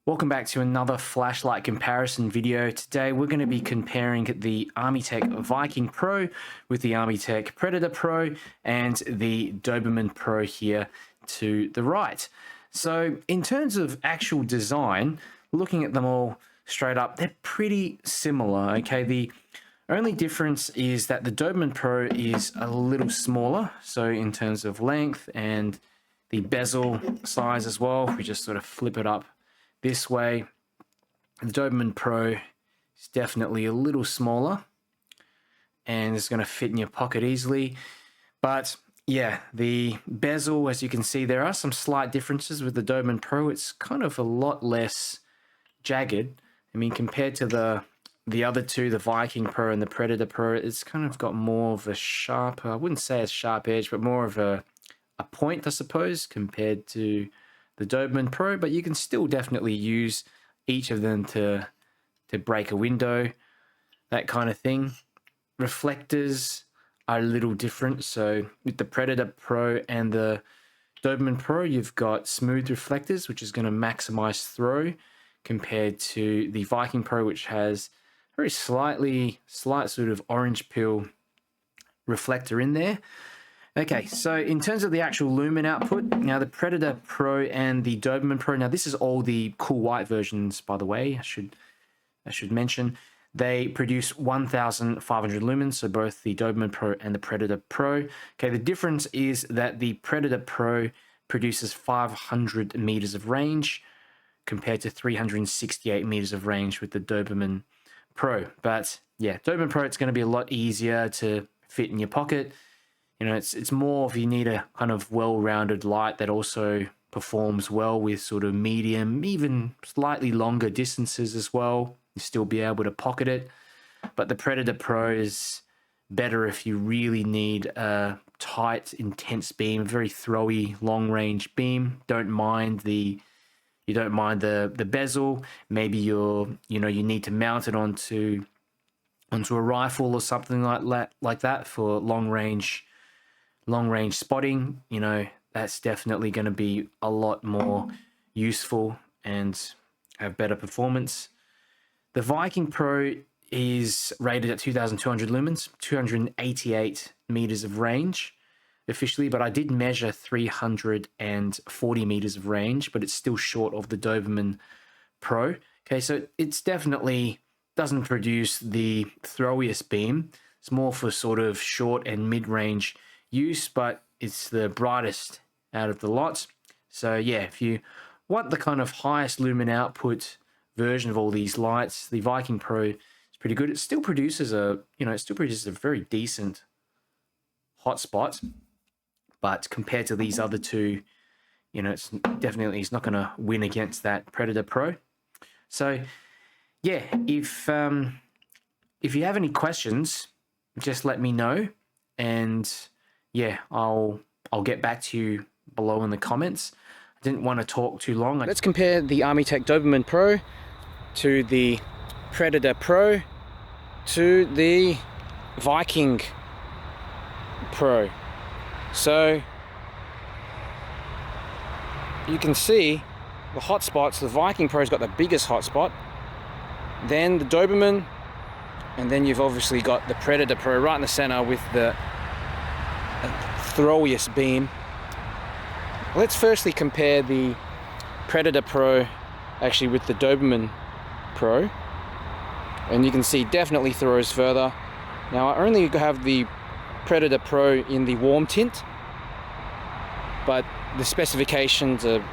Welcome back to another flashlight comparison video. Today we're going to be comparing the Armytek Viking Pro with the Armytek Predator Pro and the Dobermann Pro here to the right. So in terms of actual design, looking at them all straight up, they're pretty similar, okay? The only difference is that the Dobermann Pro is a little smaller, so in terms of length and the bezel size as well. If we just sort of flip it up this way, the Dobermann Pro is definitely a little smaller and it's going to fit in your pocket easily. But yeah, the bezel, as you can see, there are some slight differences with the Dobermann Pro. It's kind of a lot less jagged. I mean, compared to the other two, the Viking Pro and the Predator Pro, it's kind of got more of a sharp, I wouldn't say a sharp edge, but more of a point, I suppose, compared to the Dobermann Pro. But you can still definitely use each of them to break a window, that kind of thing. Reflectors are a little different. So with the Predator Pro and the Dobermann Pro, you've got smooth reflectors, which is going to maximize throw, compared to the Viking Pro, which has very slight sort of orange peel reflector in there. Okay, so in terms of the actual lumen output, now the Predator Pro and the Dobermann Pro, now this is all the cool white versions, by the way, I should mention. They produce 1,500 lumens, so both the Dobermann Pro and the Predator Pro. Okay, the difference is that the Predator Pro produces 500 meters of range compared to 368 meters of range with the Dobermann Pro. But yeah, Dobermann Pro, it's going to be a lot easier to fit in your pocket. You know, it's more if you need a kind of well-rounded light that also performs well with sort of medium, even slightly longer distances as well. You still be able to pocket it. But the Predator Pro is better if you really need a tight, intense beam, a very throwy, long-range beam. You don't mind the bezel. Maybe you need to mount it onto a rifle or something like that for long range spotting. You know, that's definitely going to be a lot more useful and have better performance. The Viking Pro is rated at 2,200 lumens, 288 meters of range officially, but I did measure 340 meters of range, but it's still short of the Dobermann Pro. Okay, so it's definitely doesn't produce the throwiest beam. It's more for sort of short and mid-range use, but it's the brightest out of the lot. So yeah, if you want the kind of highest lumen output version of all these lights, the Viking Pro is pretty good. It still produces a very decent hotspot, but compared to these other two, you know, it's not going to win against that Predator Pro. So yeah, if you have any questions, just let me know, and yeah, I'll get back to you below in the comments. I didn't want to talk too long. Let's compare the Armytek Dobermann Pro to the Predator Pro to the Viking Pro. So you can see the hotspots. The Viking Pro's got the biggest hotspot, then the Dobermann, and then you've obviously got the Predator Pro right in the center with the throwiest beam. Let's firstly compare the Predator Pro actually with the Dobermann Pro, and you can see definitely throws further. Now I only have the Predator Pro in the warm tint, but the specifications are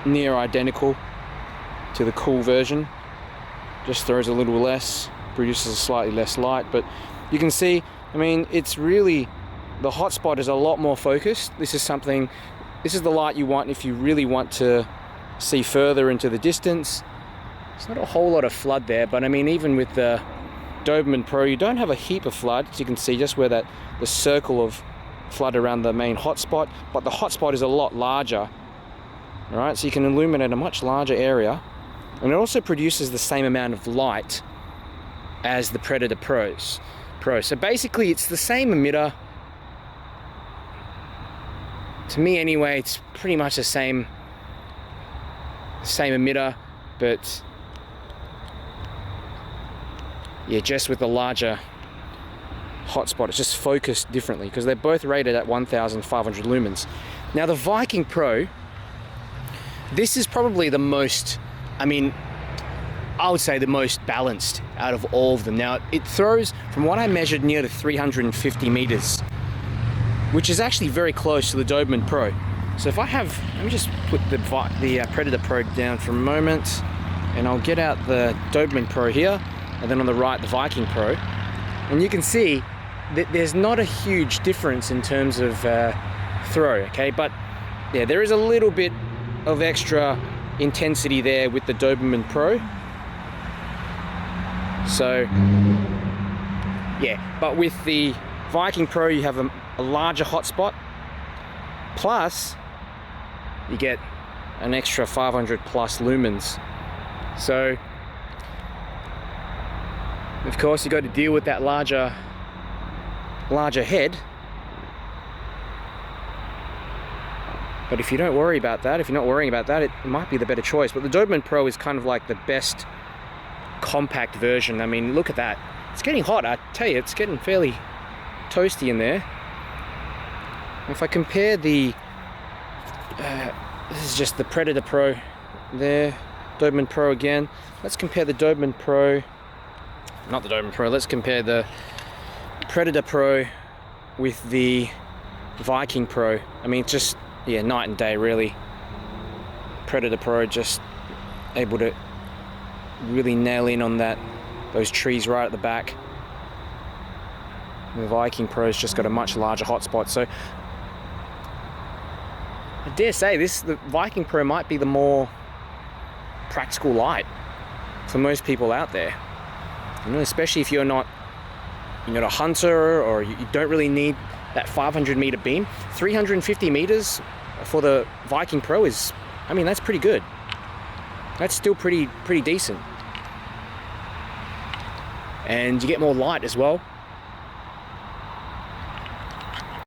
near identical to the cool version. Just throws a little less, produces slightly less light, but you can see, I mean, it's really, the hotspot is a lot more focused. This is the light you want if you really want to see further into the distance. There's not a whole lot of flood there, but I mean, even with the Dobermann Pro, you don't have a heap of flood, as you can see, just where the circle of flood around the main hotspot, but the hotspot is a lot larger. All right, so you can illuminate a much larger area, and it also produces the same amount of light as the Predator Pro. So basically, it's the same emitter. To me anyway, it's pretty much the same emitter. but yeah, just with the larger hotspot, it's just focused differently because they're both rated at 1,500 lumens. Now the Viking Pro, this is probably the most, I mean, I would say the most balanced out of all of them. Now it throws, from what I measured, near to 350 meters, which is actually very close to the Dobermann Pro. So if I have, let me just put the Predator Pro down for a moment, and I'll get out the Dobermann Pro here, and then on the right the Viking Pro, and you can see that there's not a huge difference in terms of throw, okay? But yeah, there is a little bit of extra intensity there with the Dobermann Pro. So yeah, but with the Viking Pro you have a larger hotspot, plus you get an extra 500 plus lumens. So of course you got to deal with that larger head, but if you don't worry about that, if you're not worrying about that, it might be the better choice. But the Dobermann Pro is kind of like the best compact version. I mean, look at that, it's getting hot. I tell you, it's getting fairly toasty in there. If I compare the this is just the Predator Pro there, Dobermann Pro again. Let's compare the Dobermann Pro, not the Dobermann Pro, let's compare the Predator Pro with the Viking Pro. I mean, just, yeah, night and day really. Predator Pro just able to really nail in on those trees right at the back. The Viking Pro's just got a much larger hotspot. So I dare say the Viking Pro might be the more practical light for most people out there. You know, especially if you're not a hunter, or you don't really need that 500 meter beam. 350 meters for the Viking Pro is, I mean, that's pretty good. That's still pretty decent. And you get more light as well.